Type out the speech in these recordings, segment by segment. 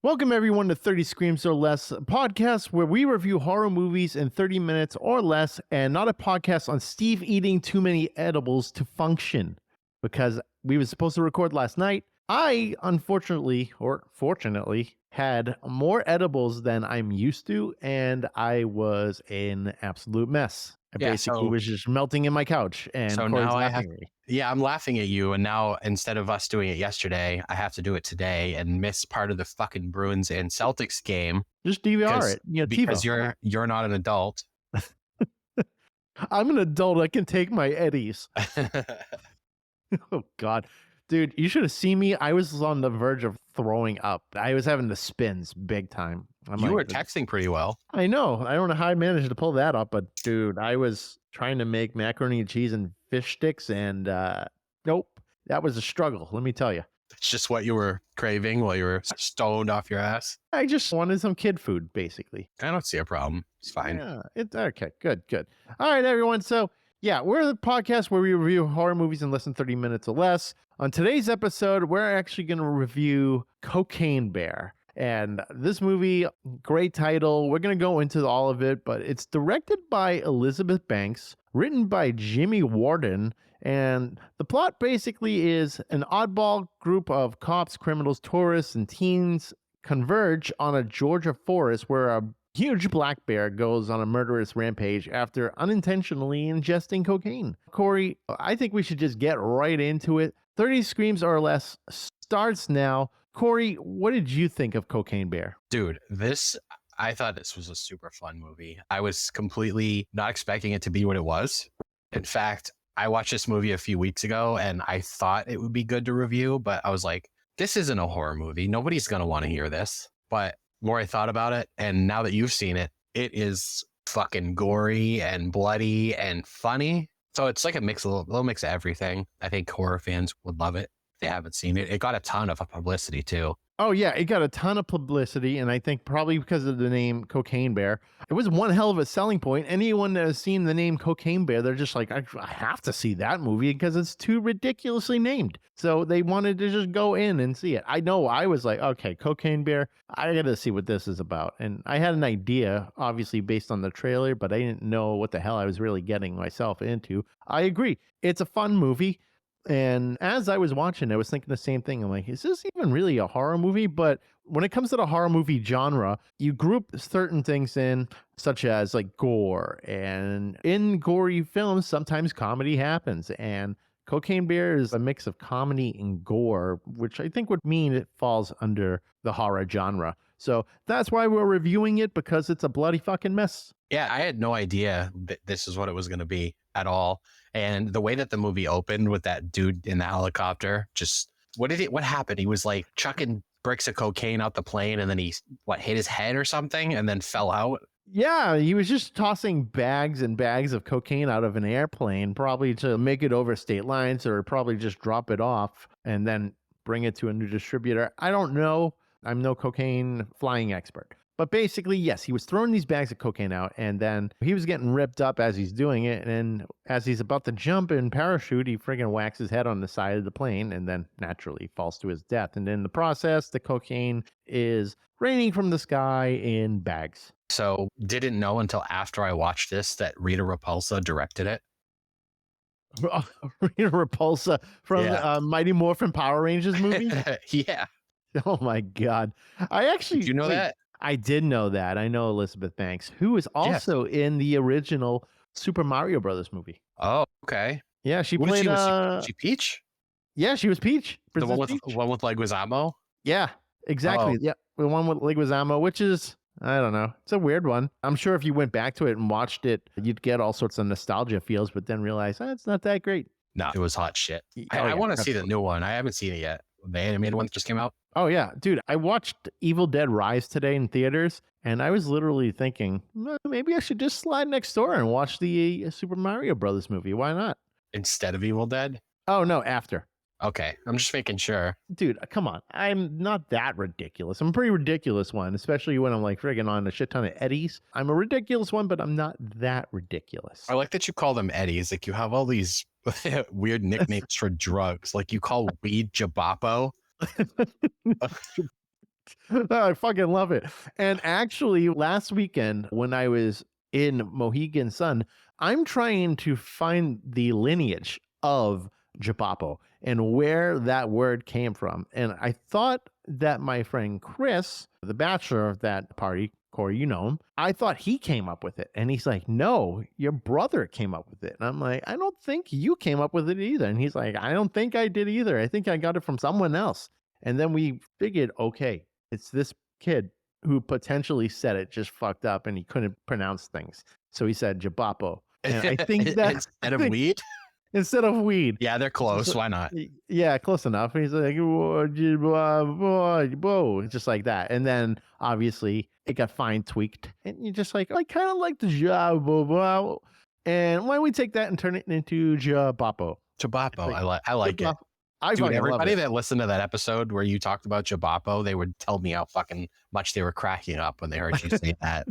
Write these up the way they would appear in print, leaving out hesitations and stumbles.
Welcome everyone to 30 Screams or Less, a podcast where we review horror movies in 30 minutes or less, and not a podcast on Steve eating too many edibles to function. Because we were supposed to record last night, I unfortunately, or fortunately, had more edibles than I'm used to, and I was an absolute mess. I Yeah, basically was just melting in my couch, and so Corey's now I laughing have at me. yeah, I'm laughing at you, and now instead of us doing it yesterday, I have to do it today and miss part of the fucking Bruins and Celtics game Just DVR because it, because TiVo. you're not an adult. I'm an adult. I can take my eddies. Oh God, dude, you should have seen me. I was on the verge of throwing up. I was having the spins big time. I'm You like, were texting pretty well. I know. I don't know how I managed to pull that up, but dude, I was trying to make macaroni and cheese and fish sticks, and nope, that was a struggle. Let me tell you. It's just what you were craving while you were stoned off your ass. I just wanted some kid food, basically. I don't see a problem. It's fine. Yeah, it's okay. Good. All right, everyone. So, yeah, we're the podcast where we review horror movies in less than 30 minutes or less. On today's episode, we're actually going to review Cocaine Bear. And this movie, great title. We're going to go into all of it, but it's directed by Elizabeth Banks, written by Jimmy Warden. And the plot basically is an oddball group of cops, criminals, tourists, and teens converge on a Georgia forest where a huge black bear goes on a murderous rampage after unintentionally ingesting cocaine. Corey, I think we should just get right into it. 30 Screams or Less starts now. Corey, what did you think of Cocaine Bear? Dude, I thought this was a super fun movie. I was completely not expecting it to be what it was. In fact, I watched this movie a few weeks ago and I thought it would be good to review, but I was like, this isn't a horror movie. Nobody's going to want to hear this. But the more I thought about it, and now that you've seen it, it is fucking gory and bloody and funny. So it's like a little mix of everything. I think horror fans would love it if they haven't seen it. It got a ton of publicity too. Oh, yeah, it got a ton of publicity, and I think probably because of the name Cocaine Bear. It was one hell of a selling point. Anyone that has seen the name Cocaine Bear, they're just like, I have to see that movie because it's too ridiculously named. So they wanted to just go in and see it. I know I was like, okay, Cocaine Bear, I got to see what this is about. And I had an idea, obviously based on the trailer, but I didn't know what the hell I was really getting myself into. I agree. It's a fun movie. And as I was watching, I was thinking the same thing. I'm like, is this even really a horror movie? But when it comes to the horror movie genre, you group certain things in, such as like gore. And in gory films, sometimes comedy happens. And Cocaine Bear is a mix of comedy and gore, which I think would mean it falls under the horror genre. So that's why we're reviewing it, because it's a bloody fucking mess. Yeah, I had no idea that this is what it was going to be at all. And the way that the movie opened with that dude in the helicopter, just what happened? He was like chucking bricks of cocaine out the plane and then he hit his head or something and then fell out. Yeah, he was just tossing bags and bags of cocaine out of an airplane, probably to make it over state lines or probably just drop it off and then bring it to a new distributor. I don't know. I'm no cocaine flying expert. But basically, yes, he was throwing these bags of cocaine out, and then he was getting ripped up as he's doing it. And as he's about to jump in parachute, he friggin' whacks his head on the side of the plane and then naturally falls to his death. And in the process, the cocaine is raining from the sky in bags. So didn't know until after I watched this that Rita Repulsa directed it. Rita Repulsa from Mighty Morphin Power Rangers movie? Yeah. Oh my God. I actually... Did you know that? I did know that. I know Elizabeth Banks, who is also in the original Super Mario Brothers movie. Oh, okay. Yeah, she played... Was she Peach? Yeah, she was Peach. The one with Peach. Leguizamo? Yeah, exactly. Oh. Yeah, the one with Leguizamo, which is... I don't know. It's a weird one. I'm sure if you went back to it and watched it, you'd get all sorts of nostalgia feels, but then realize it's not that great. No, it was hot shit. Oh, I want to see the new one. I haven't seen it yet. The animated one that just came out. Oh, yeah. Dude, I watched Evil Dead Rise today in theaters, and I was literally thinking, maybe I should just slide next door and watch the Super Mario Brothers movie. Why not? Instead of Evil Dead? Oh, no, after. Okay, I'm just making sure. Dude, come on. I'm not that ridiculous. I'm a pretty ridiculous one, especially when I'm like friggin' on a shit ton of Eddies. I'm a ridiculous one, but I'm not that ridiculous. I like that you call them Eddies. Like you have all these weird nicknames for drugs. Like you call weed Jabapo. I fucking love it. And actually, last weekend when I was in Mohegan Sun, I'm trying to find the lineage of Japapo and where that word came from. And I thought that my friend Chris, the bachelor of that party, Corey, you know him, I thought he came up with it. And he's like, no, your brother came up with it. And I'm like, I don't think you came up with it either. And he's like, I don't think I did either. I think I got it from someone else. And then we figured, okay, it's this kid who potentially said it just fucked up and he couldn't pronounce things. So he said Jabapo. And I think that Instead of weed? instead of weed. Yeah, they're close. Why not? Yeah, close enough. He's like, whoa, just like that. And then obviously it got fine tweaked. And you're just like, I kind of like the Jabapo. And why don't we take that and turn it into Jabapo? Jabapo. I like it. Dude, everybody that listened to that episode where you talked about Jabapo, they would tell me how fucking much they were cracking up when they heard you say that.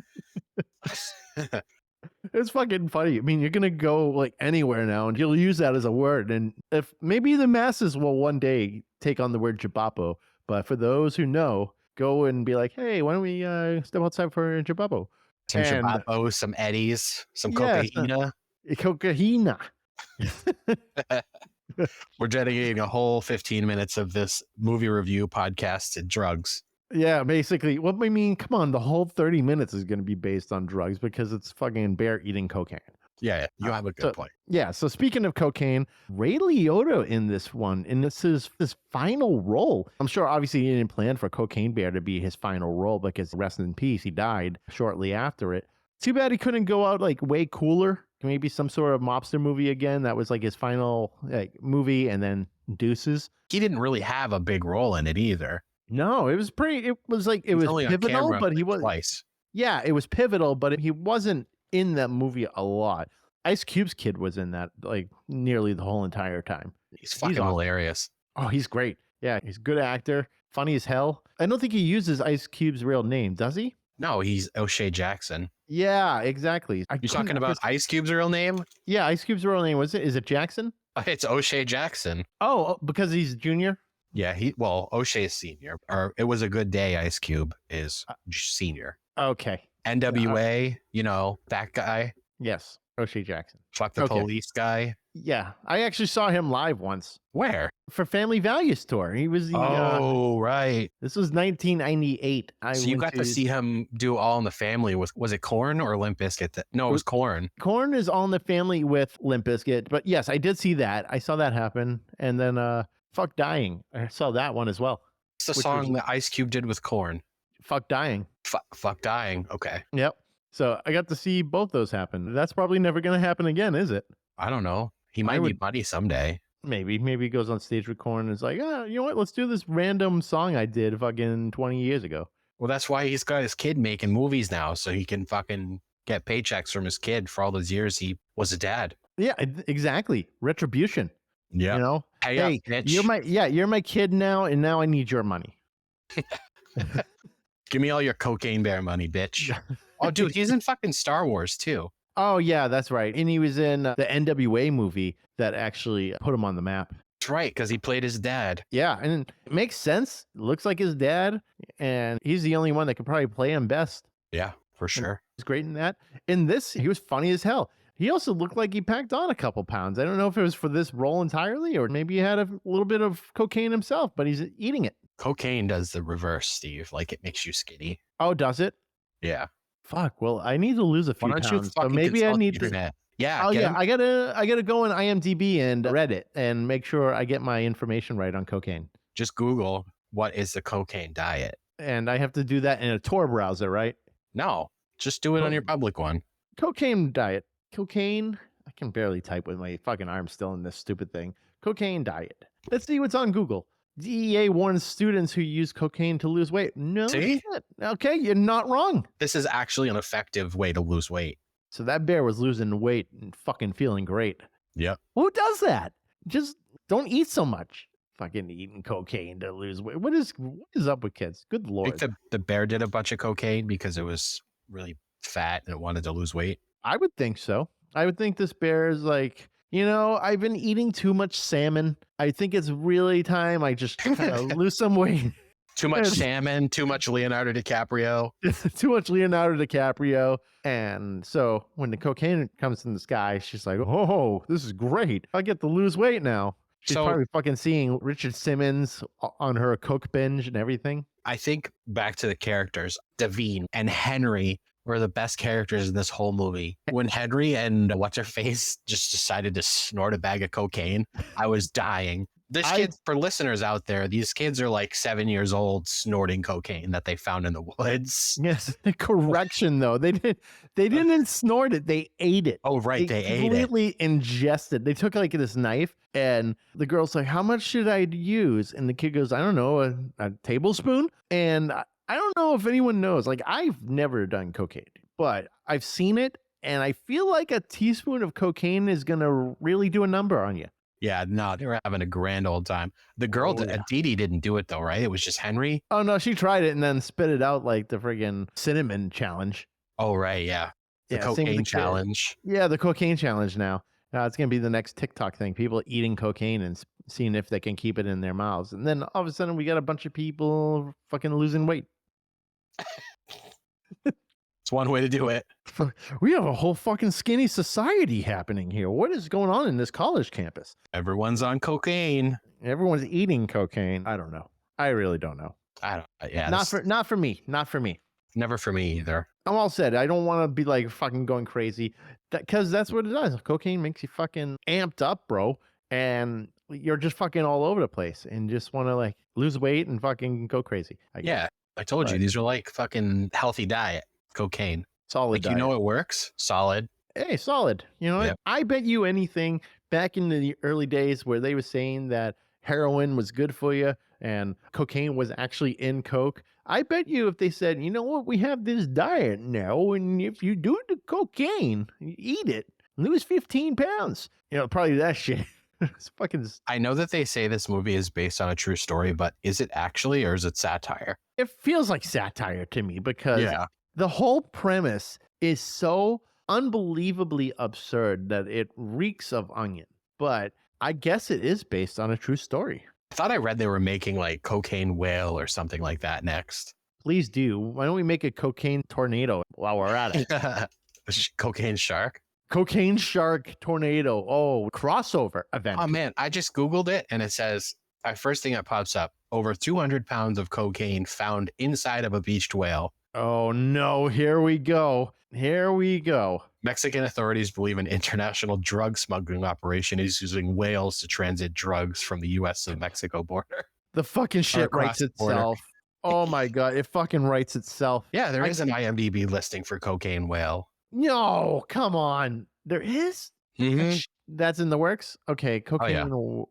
It's fucking funny. I mean, you're going to go like anywhere now and you'll use that as a word. And if maybe the masses will one day take on the word Jabapo, but for those who know, go and be like, hey, why don't we step outside for Jabapo? Some Jabapo, some Eddies, some cocaina. Cocaina. We're dedicating a whole 15 minutes of this movie review podcast to drugs. Yeah, basically. Well, I mean, come on. The whole 30 minutes is going to be based on drugs because it's fucking bear eating cocaine. Yeah, you have a good point. Yeah, so speaking of cocaine, Ray Liotta in this one, and this is his final role. I'm sure obviously he didn't plan for Cocaine Bear to be his final role because rest in peace, he died shortly after it. Too bad he couldn't go out like way cooler. Maybe some sort of mobster movie again. That was like his final movie and then deuces. He didn't really have a big role in it either. No, it was pivotal, but he was twice. Yeah, it was pivotal, but he wasn't in that movie a lot. Ice Cube's kid was in that like nearly the whole entire time. He's fucking hilarious. Oh, he's great. Yeah, he's a good actor. Funny as hell. I don't think he uses Ice Cube's real name, does he? No, he's O'Shea Jackson. Yeah, exactly. You're talking about Ice Cube's real name? Yeah, Ice Cube's real name is it Jackson? It's O'Shea Jackson. Oh, because he's junior? Yeah, O'Shea is senior. Or It Was a Good Day, Ice Cube is senior. Okay. NWA, that guy. Yes, O'Shea Jackson. Fuck the police guy. Yeah, I actually saw him live once. Where? For Family Values Tour. He was the... right. This was 1998. So you got to see him do All in the Family with, was it Korn or Limp Bizkit? No, it was Korn. Korn is All in the Family with Limp Bizkit. But yes, I did see that. I saw that happen. And then Fuck Dying. I saw that one as well. It's the song that Ice Cube did with Korn. Fuck Dying. Fuck Dying. Okay. Yep. So I got to see both those happen. That's probably never going to happen again, is it? I don't know. He might need money someday. Maybe he goes on stage with Korn and is like, you know what? Let's do this random song I did fucking 20 years ago. Well, that's why he's got his kid making movies now, so he can fucking get paychecks from his kid for all those years he was a dad. Yeah, exactly. Retribution. Yeah. You know, hey, you're my kid now, and now I need your money. Give me all your Cocaine Bear money, bitch. Oh, dude, he's in fucking Star Wars too. Oh, yeah, that's right. And he was in the NWA movie that actually put him on the map. That's right, because he played his dad. Yeah, and it makes sense. Looks like his dad, and he's the only one that could probably play him best. Yeah, for sure. He's great in that. In this, he was funny as hell. He also looked like he packed on a couple pounds. I don't know if it was for this role entirely, or maybe he had a little bit of cocaine himself, but he's eating it. Cocaine does the reverse, Steve. Like, it makes you skinny. Oh, does it? Yeah. Fuck. Well, I need to lose a few pounds. So maybe I need to. Yeah. Oh yeah. I gotta go on IMDb and Reddit and make sure I get my information right on cocaine. Just Google what is the cocaine diet, and I have to do that in a Tor browser, right? No, just do it on your public one. Cocaine diet. Cocaine. I can barely type with my fucking arm still in this stupid thing. Cocaine diet. Let's see what's on Google. DEA warns students who use cocaine to lose weight. No shit. Okay, you're not wrong. This is actually an effective way to lose weight. So that bear was losing weight and fucking feeling great. Yep. Who does that? Just don't eat so much. Fucking eating cocaine to lose weight. What is up with kids? Good Lord. I think the bear did a bunch of cocaine because it was really fat and it wanted to lose weight. I would think so. I would think this bear is like, I've been eating too much salmon. I think it's really time I just kind of lose some weight. Too much salmon, too much Leonardo DiCaprio. Too much Leonardo DiCaprio. And so when the cocaine comes in the sky, she's like, oh, this is great. I get to lose weight now. She's probably fucking seeing Richard Simmons on her coke binge and everything. I think back to the characters, Devine and Henry were the best characters in this whole movie. When Henry and what's-her-face just decided to snort a bag of cocaine, I was dying. This kid, for listeners out there, these kids are like 7 years old snorting cocaine that they found in the woods. Yes, correction though. They didn't snort it. They ate it. Oh, right. They ate it. Completely ingested. They took like this knife and the girl's like, how much should I use? And the kid goes, I don't know, a tablespoon. And I don't know if anyone knows. Like, I've never done cocaine, but I've seen it. And I feel like a teaspoon of cocaine is going to really do a number on you. Yeah, no, they were having a grand old time. The girl, Dee Dee, didn't do it though, right? It was just Henry. Oh no, she tried it and then spit it out like the friggin' cinnamon challenge. Oh right, yeah, the cocaine challenge. Yeah, the cocaine challenge. Now, it's gonna be the next TikTok thing. People eating cocaine and seeing if they can keep it in their mouths, and then all of a sudden we got a bunch of people fucking losing weight. It's one way to do it. We have a whole fucking skinny society happening here. What is going on in this college campus? Everyone's on cocaine. Everyone's eating cocaine. I don't know. I really don't know. I don't. Yeah, not for me. Not for me. Never for me either. I'm all said. I don't want to be like fucking going crazy, because that's what it does. Cocaine makes you fucking amped up, bro, and you're just fucking all over the place and just want to like lose weight and fucking go crazy. Yeah, I told you these are like fucking healthy diet. Cocaine. Solid diet. You know it works. Solid. Hey, solid. You know, yep. I bet you anything back in the early days where they were saying that heroin was good for you and cocaine was actually in coke. I bet you if they said, you know what, we have this diet now, and if you do the cocaine, you eat it, lose 15 pounds. You know, probably that shit. It's fucking. I know that they say this movie is based on a true story, but is it actually, or is it satire? It feels like satire to me because the whole premise is so unbelievably absurd that it reeks of onion. But I guess it is based on a true story. I thought I read they were making like Cocaine Whale or something like that next. Please do. Why don't we make a cocaine tornado while we're at it? Cocaine shark? Cocaine shark tornado. Oh, crossover event. Oh man, I just Googled it and it says, first thing that pops up, over 200 pounds of cocaine found inside of a beached whale. Oh no, here we go. Here we go. Mexican authorities believe an international drug smuggling operation is using whales to transit drugs from the U.S. to the Mexico border. The fucking shit writes itself. Oh my God, it fucking writes itself. Yeah, there is an IMDb listing for cocaine whale. No, come on. There is? Mm-hmm. That's in the works? Okay, cocaine. Oh,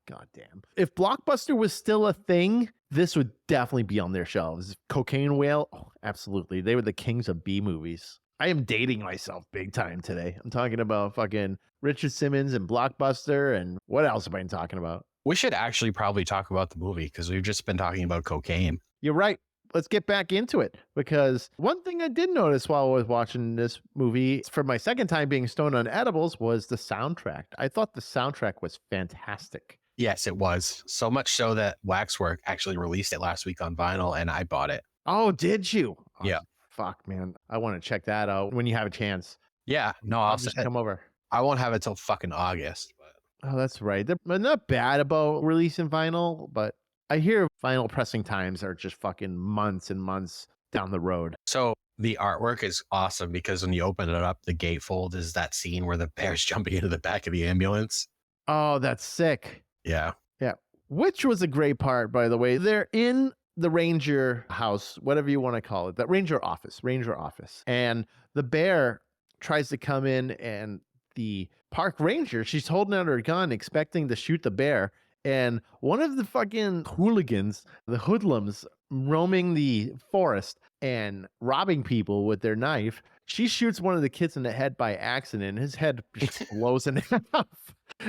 God damn. If Blockbuster was still a thing, this would definitely be on their shelves. Cocaine Whale? Oh, absolutely. They were the kings of B movies. I am dating myself big time today. I'm talking about fucking Richard Simmons and Blockbuster, and what else am I talking about? We should actually probably talk about the movie because we've just been talking about cocaine. You're right. Let's get back into it, because one thing I did notice while I was watching this movie for my second time being stoned on edibles was the soundtrack. I thought the soundtrack was fantastic. Yes, it was. So much so that Waxwork actually released it last week on vinyl and I bought it. Oh, did you? Oh, yeah. Fuck, man. I want to check that out when you have a chance. Yeah. No, I'll just come over. I won't have it till fucking August. But... Oh, that's right. They're not bad about releasing vinyl, but I hear vinyl pressing times are just fucking months and months down the road. So the artwork is awesome because when you open it up, the gatefold is that scene where the bear's jumping into the back of the ambulance. Oh, that's sick. Yeah. Yeah. Which was a great part, by the way. They're in the ranger house, whatever you want to call it, that ranger office. And the bear tries to come in, and the park ranger, she's holding out her gun, expecting to shoot the bear. And one of the fucking hooligans, the hoodlums, roaming the forest and robbing people with their knife, she shoots one of the kids in the head by accident. His head just blows in half.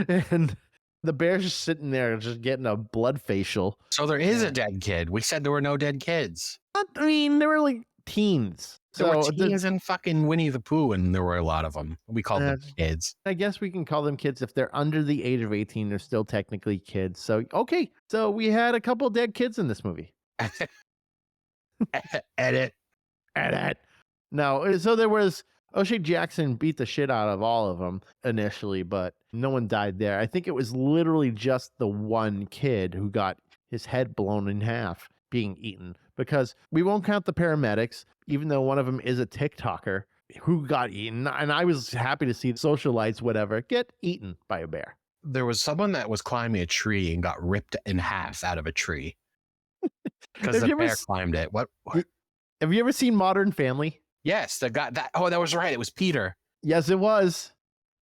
And the bear's just sitting there, just getting a blood facial. So there is a dead kid. We said there were no dead kids. I mean, they were like teens. There were teens in fucking Winnie the Pooh, and there were a lot of them. We called them kids. I guess we can call them kids. If they're under the age of 18, they're still technically kids. So, okay. So we had a couple dead kids in this movie. Edit. Edit. No, so there was O'Shea Jackson beat the shit out of all of them initially, but no one died there. I think it was literally just the one kid who got his head blown in half being eaten, because we won't count the paramedics, even though one of them is a TikToker who got eaten. And I was happy to see socialites, whatever, get eaten by a bear. There was someone that was climbing a tree and got ripped in half out of a tree because Have the you ever bear s- climbed it. What? Have you ever seen Modern Family? Yes, the guy that. Oh, that was right. It was Peter. Yes, it was.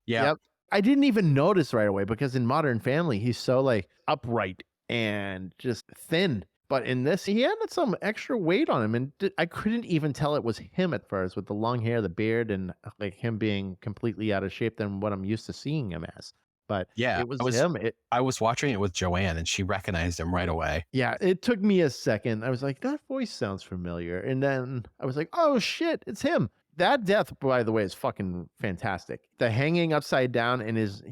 Yeah. Yep. I didn't even notice right away because in Modern Family, he's so like upright and just thin. But in this, he had some extra weight on him, and I couldn't even tell it was him at first with the long hair, the beard, and like him being completely out of shape than what I'm used to seeing him as. But Yeah. it was him. I was watching it with Joanne, and she recognized him right away. Yeah, it took me a second. I was like, that voice sounds familiar. And then I was like, oh shit, it's him. That death, by the way, is fucking fantastic. The hanging upside down and his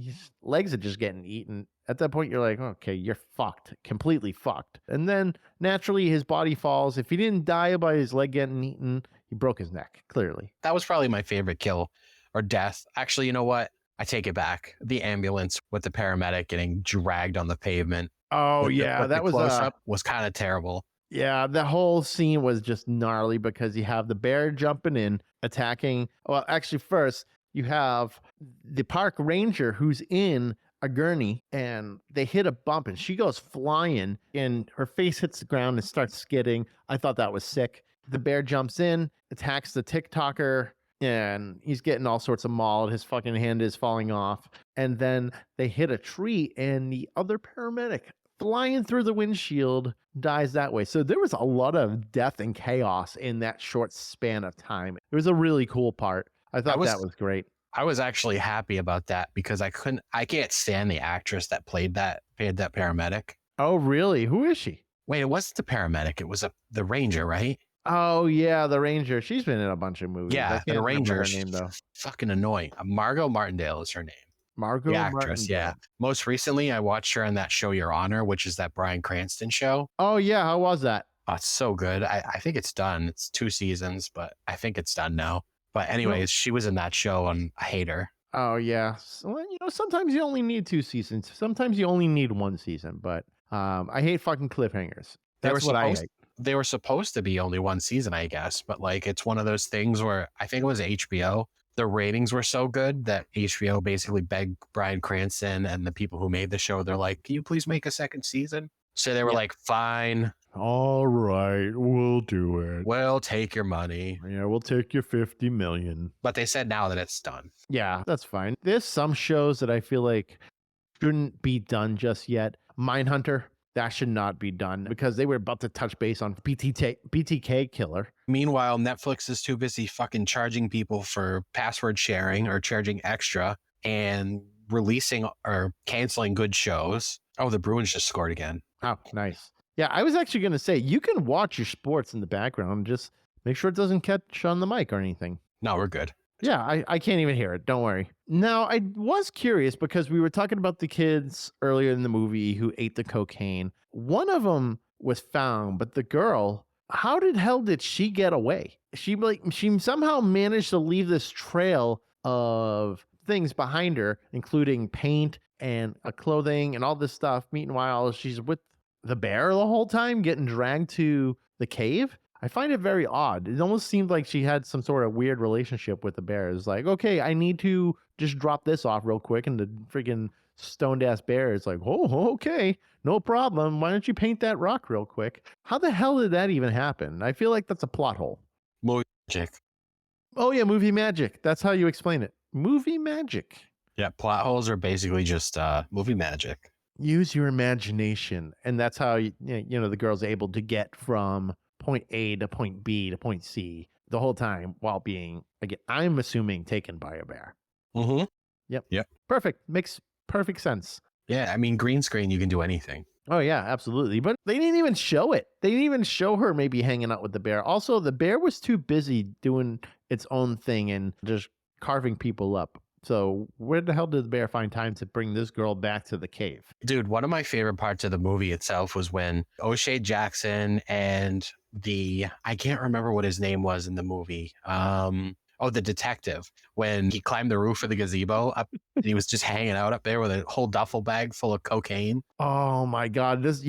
legs are just getting eaten. At that point, you're like, okay, you're fucked, completely fucked. And then naturally, his body falls. If he didn't die by his leg getting eaten, he broke his neck, clearly. That was probably my favorite kill or death. Actually, you know what? I take it back. The ambulance with the paramedic getting dragged on the pavement. Oh, with yeah, that was close up was kind of terrible. Yeah, the whole scene was just gnarly because you have the bear jumping in, attacking. Well, actually, first, you have the park ranger who's in a gurney and they hit a bump and she goes flying and her face hits the ground and starts skidding. I thought that was sick. The bear jumps in, attacks the TikToker, and he's getting all sorts of mauled. His fucking hand is falling off. And then they hit a tree and the other paramedic flying through the windshield dies that way. So there was a lot of death and chaos in that short span of time. It was a really cool part. I thought that was great. I was actually happy about that because I can't stand the actress that played that paramedic. Oh, really? Who is she? Wait, it wasn't the paramedic. It was the ranger, right? Oh, yeah, the ranger. She's been in a bunch of movies. Yeah, I can't the ranger. remember her name, though. Fucking annoying. Margot Martindale is her name. Margot The actress, Martindale. yeah. Most recently, I watched her in that show Your Honor, which is that Bryan Cranston show. Oh, yeah. How was that? Oh, it's so good. I think it's done. It's 2 seasons, but I think it's done now. But anyways, she was in that show and I hate her. Oh, yeah. Well, sometimes you only need 2 seasons. Sometimes you only need 1 season, but I hate fucking cliffhangers. That's what I hate. They were supposed to be only 1 season, I guess, but like it's one of those things where I think it was HBO. The ratings were so good that HBO basically begged Bryan Cranston and the people who made the show. They're like, "Can you please make a second season?" So they were like, "Fine, all right, we'll do it. We'll take your money." Yeah, we'll take your 50 million. But they said now that it's done. Yeah, that's fine. There's some shows that I feel like shouldn't be done just yet. Mindhunter. That should not be done because they were about to touch base on BTK Killer. Meanwhile, Netflix is too busy fucking charging people for password sharing or charging extra and releasing or canceling good shows. Oh, the Bruins just scored again. Oh, nice. Yeah, I was actually going to say, you can watch your sports in the background. Just make sure it doesn't catch on the mic or anything. No, we're good. Yeah, I can't even hear it. Don't worry. Now, I was curious because we were talking about the kids earlier in the movie who ate the cocaine. One of them was found, but the girl, how the hell did she get away? She somehow managed to leave this trail of things behind her, including paint and clothing and all this stuff. Meanwhile, she's with the bear the whole time, getting dragged to the cave. I find it very odd. It almost seemed like she had some sort of weird relationship with the bear. It's like, okay, I need to just drop this off real quick. And the freaking stoned ass bear is like, oh, okay, no problem. Why don't you paint that rock real quick? How the hell did that even happen? I feel like that's a plot hole. Movie magic. Oh, yeah, movie magic. That's how you explain it. Movie magic. Yeah, plot holes are basically just movie magic. Use your imagination. And that's how, the girl's able to get from point A to point B to point C the whole time while being, again, I'm assuming, taken by a bear. Mm-hmm. Yep. Perfect. Makes perfect sense. Yeah, I mean, green screen, you can do anything. Oh, yeah, absolutely. But they didn't even show it. They didn't even show her maybe hanging out with the bear. Also, the bear was too busy doing its own thing and just carving people up. So where the hell did the bear find time to bring this girl back to the cave? Dude, one of my favorite parts of the movie itself was when O'Shea Jackson and I can't remember what his name was in the movie. The detective, when he climbed the roof of the gazebo up, and he was just hanging out up there with a whole duffel bag full of cocaine. Oh my God. This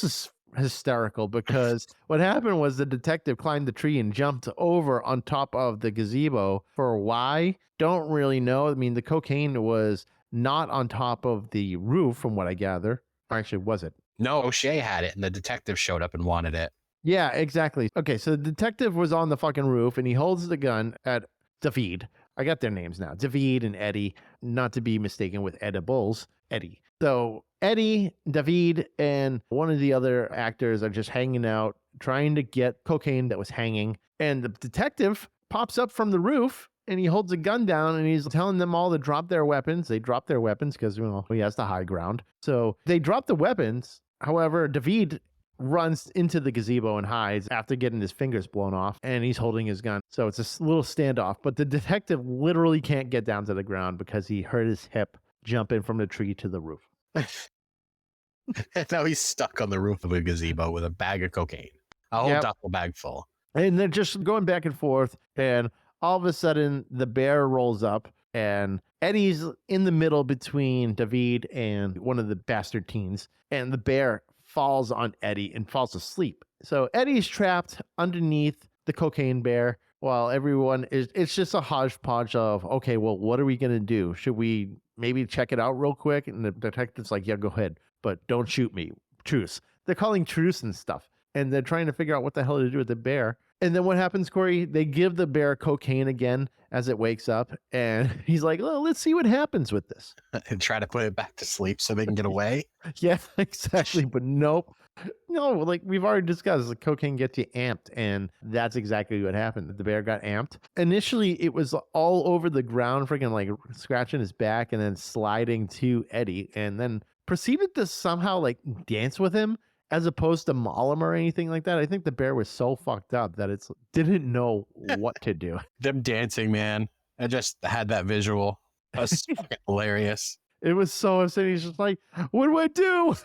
is hysterical because what happened was the detective climbed the tree and jumped over on top of the gazebo. For why? Don't really know. I mean, the cocaine was not on top of the roof, from what I gather. Or actually, was it? No, O'Shea had it, and the detective showed up and wanted it. Yeah, exactly. Okay, so the detective was on the fucking roof and he holds the gun at David. I got their names now. David and Eddie, not to be mistaken with edibles. Eddie. So Eddie, David, and one of the other actors are just hanging out, trying to get cocaine that was hanging. And the detective pops up from the roof and he holds a gun down and he's telling them all to drop their weapons. They drop their weapons because, he has the high ground. So they drop the weapons. However, David runs into the gazebo and hides after getting his fingers blown off, and he's holding his gun. So it's a little standoff, but the detective literally can't get down to the ground because he hurt his hip jumping from the tree to the roof. And now he's stuck on the roof of a gazebo with a bag of cocaine, a whole duffel bag full. And they're just going back and forth, and all of a sudden the bear rolls up, and Eddie's in the middle between David and one of the bastard teens, and the bear falls on Eddie and falls asleep. So Eddie's trapped underneath the cocaine bear while everyone it's just a hodgepodge of, okay, well, what are we going to do? Should we maybe check it out real quick? And the detective's like, yeah, go ahead, but don't shoot me. Truce. They're calling truce and stuff. And they're trying to figure out what the hell to do with the bear. And then what happens, Corey? They give the bear cocaine again as it wakes up. And he's like, well, let's see what happens with this. And try to put it back to sleep so they can get away. Yeah, exactly. But nope. No, like we've already discussed, the cocaine gets you amped. And that's exactly what happened. The bear got amped. Initially, it was all over the ground, freaking like scratching his back and then sliding to Eddie. And then proceeded to somehow like dance with him as opposed to maul him or anything like that. I think the bear was so fucked up that it didn't know what to do. Them dancing, man. I just had that visual. That's fucking hilarious. It was so upsetting. He's just like, what do I do?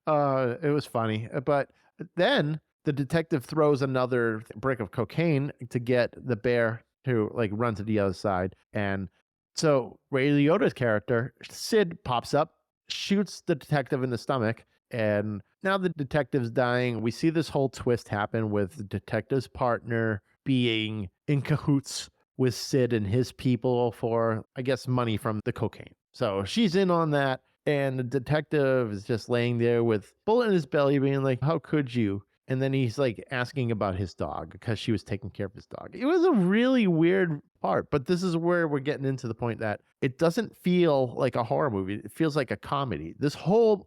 It was funny. But then the detective throws another brick of cocaine to get the bear to like run to the other side. And so Ray Liotta's character, Sid, pops up, shoots the detective in the stomach, and now the detective's dying. We see this whole twist happen with the detective's partner being in cahoots with Sid and his people for, I guess, money from the cocaine. So she's in on that, and the detective is just laying there with bullet in his belly, being like, how could you? And then he's like asking about his dog because she was taking care of his dog. It was a really weird part, but this is where we're getting into the point that it doesn't feel like a horror movie. It feels like a comedy. This whole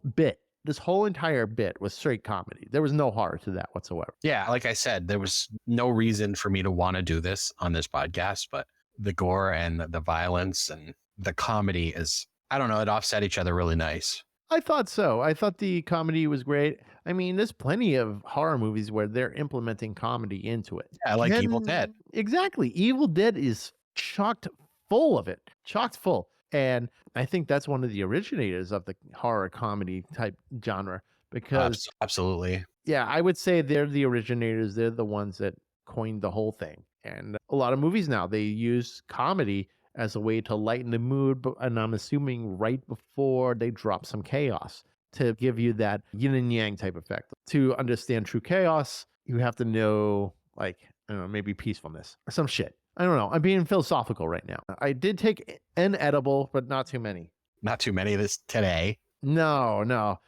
entire bit was straight comedy. There was no horror to that whatsoever. Yeah, like I said, there was no reason for me to want to do this on this podcast, but the gore and the violence and the comedy is, I don't know, it offset each other really nice. I thought so. I thought the comedy was great. I mean, there's plenty of horror movies where they're implementing comedy into it. Yeah, like Evil Dead. Exactly. Evil Dead is chocked full of it. Chocked full. And I think that's one of the originators of the horror comedy type genre because absolutely. Yeah, I would say they're the originators. They're the ones that coined the whole thing. And a lot of movies now, they use comedy as a way to lighten the mood, and I'm assuming right before they drop some chaos to give you that yin and yang type effect. To understand true chaos, you have to know, like, I don't know, maybe peacefulness or some shit. I don't know. I'm being philosophical right now. I did take an edible, but not too many. Not too many this today. No.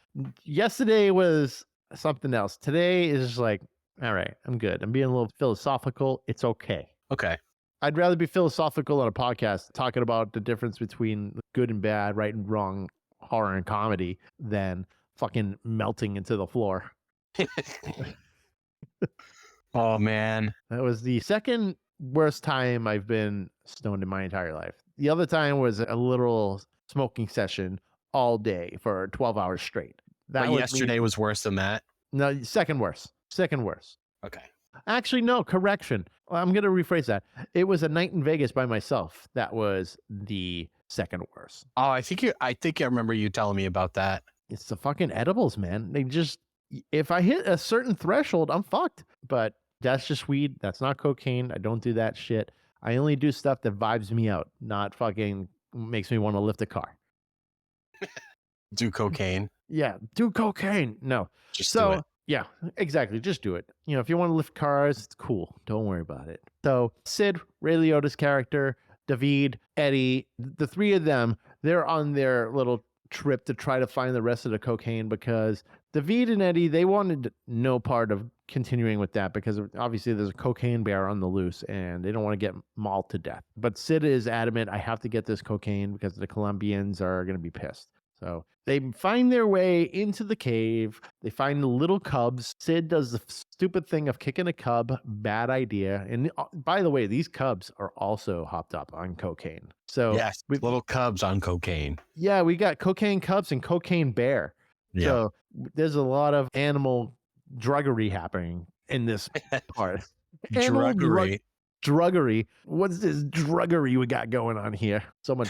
Yesterday was something else. Today is like, all right, I'm good. I'm being a little philosophical. It's okay. Okay. I'd rather be philosophical on a podcast talking about the difference between good and bad, right and wrong, horror and comedy than fucking melting into the floor. Oh, man. That was the second worst time I've been stoned in my entire life. The other time was a literal smoking session all day for 12 hours straight. But yesterday was worse than that? No, second worst. Okay. Actually, no, correction. I'm going to rephrase that. It was A Night in Vegas by Myself. That was the second worst. Oh, I think I remember you telling me about that. It's the fucking edibles, man. They just, if I hit a certain threshold, I'm fucked. But that's just weed. That's not cocaine. I don't do that shit. I only do stuff that vibes me out, not fucking makes me want to lift a car. Do cocaine. Yeah, do cocaine. No. Just do it. Yeah, exactly. Just do it. You know, if you want to lift cars, it's cool. Don't worry about it. So Sid, Ray Liotta's character, David, Eddie, the three of them, they're on their little trip to try to find the rest of the cocaine because David and Eddie, they wanted no part of continuing with that because obviously there's a cocaine bear on the loose and they don't want to get mauled to death. But Sid is adamant, I have to get this cocaine because the Colombians are going to be pissed. So they find their way into the cave. They find the little cubs. Sid does the stupid thing of kicking a cub. Bad idea. And by the way, these cubs are also hopped up on cocaine. So yes, little cubs on cocaine. Yeah, we got cocaine cubs and cocaine bear. Yeah. So there's a lot of animal druggery happening in this part. Druggery. What's this druggery we got going on here? So much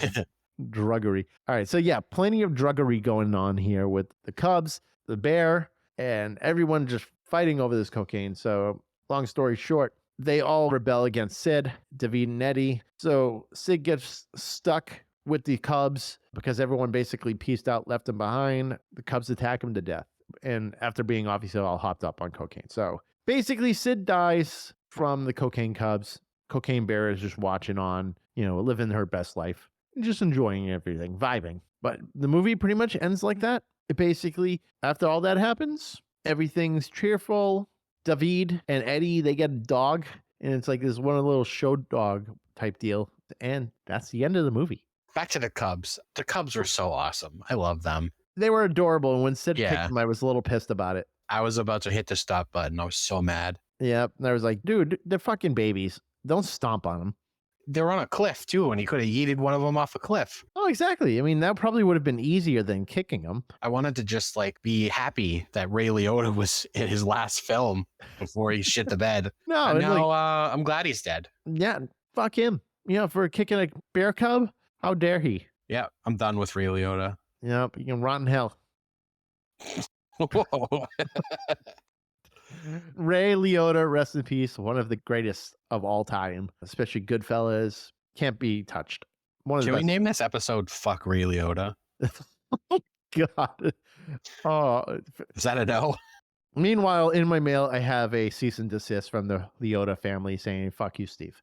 druggery. All right. So yeah, plenty of druggery going on here with the cubs, the bear, and everyone just fighting over this cocaine. So long story short, they all rebel against Sid, David, and Eddie. So Sid gets stuck with the cubs because everyone basically pieced out, left him behind. The cubs attack him to death. And after being obviously all hopped up on cocaine. So basically Sid dies from the cocaine cubs. Cocaine bear is just watching on, you know, living her best life. Just enjoying everything, vibing. But the movie pretty much ends like that. It basically, after all that happens, everything's cheerful. David and Eddie, they get a dog, and it's like this one little show dog type deal. And that's the end of the movie. Back to the cubs. The cubs were so awesome. I love them. They were adorable. And when Sid kicked them, I was a little pissed about it. I was about to hit the stop button. I was so mad. Yep. And I was like, dude, they're fucking babies. Don't stomp on them. They were on a cliff too, and he could have yeeted one of them off a cliff. Oh, exactly. I mean, that probably would have been easier than kicking them. I wanted to just like be happy that Ray Liotta was in his last film before he shit the bed. No, and now I'm glad he's dead. Yeah, fuck him. You know, for kicking a bear cub, how dare he? Yeah, I'm done with Ray Liotta. Yep, you can rot in hell. Whoa. Ray Liotta, rest in peace, one of the greatest of all time, especially Goodfellas. Can't be touched. Can we name this episode Fuck Ray Liotta? Oh, God. Oh. Is that a no? Meanwhile, in my mail, I have a cease and desist from the Liotta family saying, fuck you, Steve.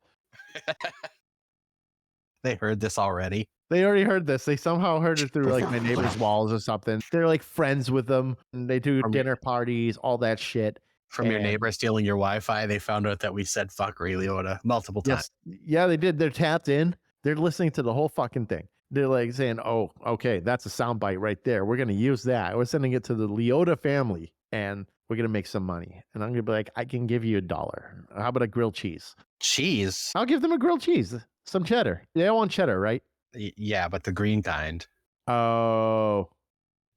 They heard this already. They already heard this. They somehow heard it through like my neighbor's walls or something. They're like friends with them. And they do dinner parties, all that shit. From your neighbor stealing your Wi-Fi, they found out that we said fuck Ray Liotta multiple times. Yes. Yeah, they did. They're tapped in. They're listening to the whole fucking thing. They're like saying, oh, okay, that's a soundbite right there. We're going to use that. We're sending it to the Liotta family and we're going to make some money. And I'm going to be like, I can give you $1. How about a grilled cheese? Cheese? I'll give them a grilled cheese. Some cheddar. They all want cheddar, right? Yeah, but the green kind. Oh,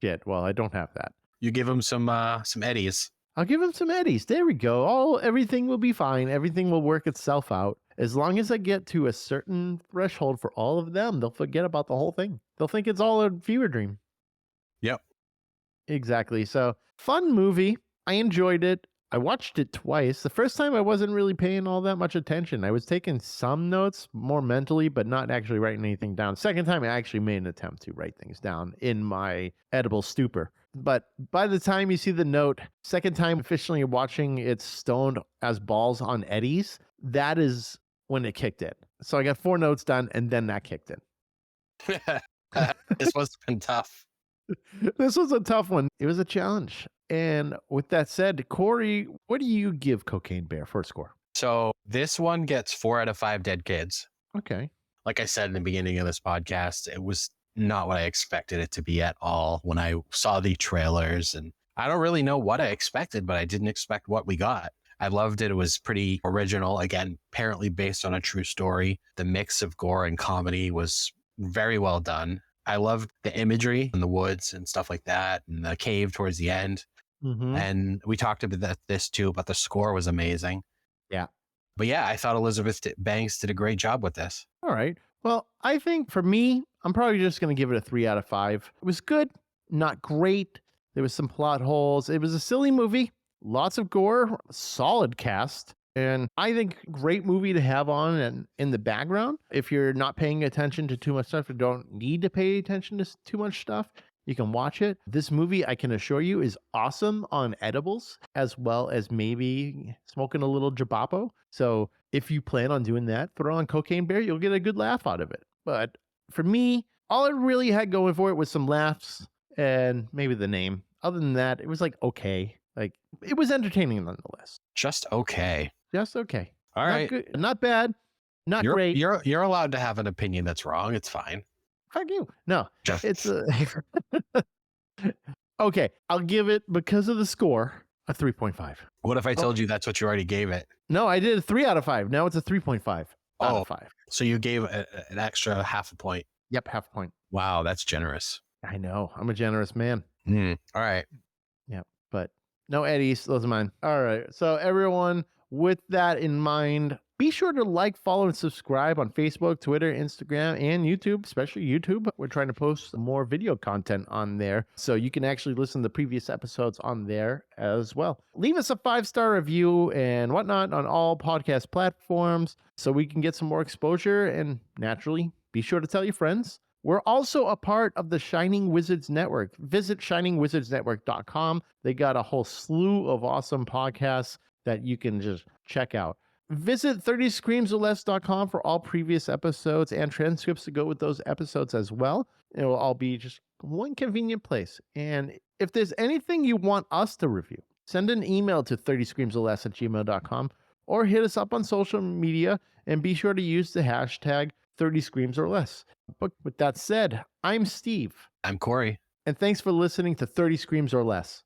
shit. Well, I don't have that. You give them some Eddies. I'll give them some Eddies. There we go. Everything will be fine. Everything will work itself out. As long as I get to a certain threshold for all of them, they'll forget about the whole thing. They'll think it's all a fever dream. Yep. Exactly. So, fun movie. I enjoyed it. I watched it twice. The first time I wasn't really paying all that much attention. I was taking some notes more mentally, but not actually writing anything down. Second time, I actually made an attempt to write things down in my edible stupor. But by the time you see the note, second time officially watching it stoned as balls on Eddies, that is when it kicked in. So I got 4 notes done and then that kicked in. This must have been tough. This was a tough one. It was a challenge. And with that said, Corey, what do you give Cocaine Bear for a score? So this one gets 4 out of 5 dead kids. Okay. Like I said in the beginning of this podcast, it was not what I expected it to be at all when I saw the trailers. And I don't really know what I expected, but I didn't expect what we got. I loved it. It was pretty original. Again, apparently based on a true story. The mix of gore and comedy was very well done. I loved the imagery in the woods and stuff like that, and the cave towards the end. Mm-hmm. And we talked about this too, but the score was amazing. Yeah. But yeah, I thought Elizabeth Banks did a great job with this. All right. Well, I think for me, I'm probably just going to give it a 3 out of 5. It was good, not great. There was some plot holes. It was a silly movie, lots of gore, solid cast. And I think great movie to have on and in the background. If you're not paying attention to too much stuff, you don't need to pay attention to too much stuff. You can watch it. This movie, I can assure you, is awesome on edibles as well as maybe smoking a little jabapo. So if you plan on doing that, throw on Cocaine Bear, you'll get a good laugh out of it. But for me, all it really had going for it was some laughs and maybe the name. Other than that, it was like okay. Like it was entertaining nonetheless. Just okay. Just okay. All Not right. good, not bad, not You're great. you're allowed to have an opinion that's wrong. It's fine. Fuck you. No, Just it's okay. I'll give it because of the score a 3.5. what if I told you that's what you already gave it? No, I did a 3 out of 5. Now it's a 3.5 out of 5. So you gave an extra half a point. Yep, half a point. Wow, that's generous. I know. I'm a generous man. All right. Yep, but no Eddies. Those are mine. All right. So everyone, with that in mind, be sure to like, follow, and subscribe on Facebook, Twitter, Instagram, and YouTube, especially YouTube. We're trying to post more video content on there, so you can actually listen to previous episodes on there as well. Leave us a 5-star review and whatnot on all podcast platforms so we can get some more exposure, and naturally, be sure to tell your friends. We're also a part of the Shining Wizards Network. Visit shiningwizardsnetwork.com. They got a whole slew of awesome podcasts that you can just check out. Visit 30screamsorless.com for all previous episodes and transcripts to go with those episodes as well. It will all be just one convenient place. And if there's anything you want us to review, send an email to 30screamsorless@gmail.com or hit us up on social media and be sure to use the hashtag 30screamsorless. But with that said, I'm Steve. I'm Corey. And thanks for listening to 30 Screams or Less.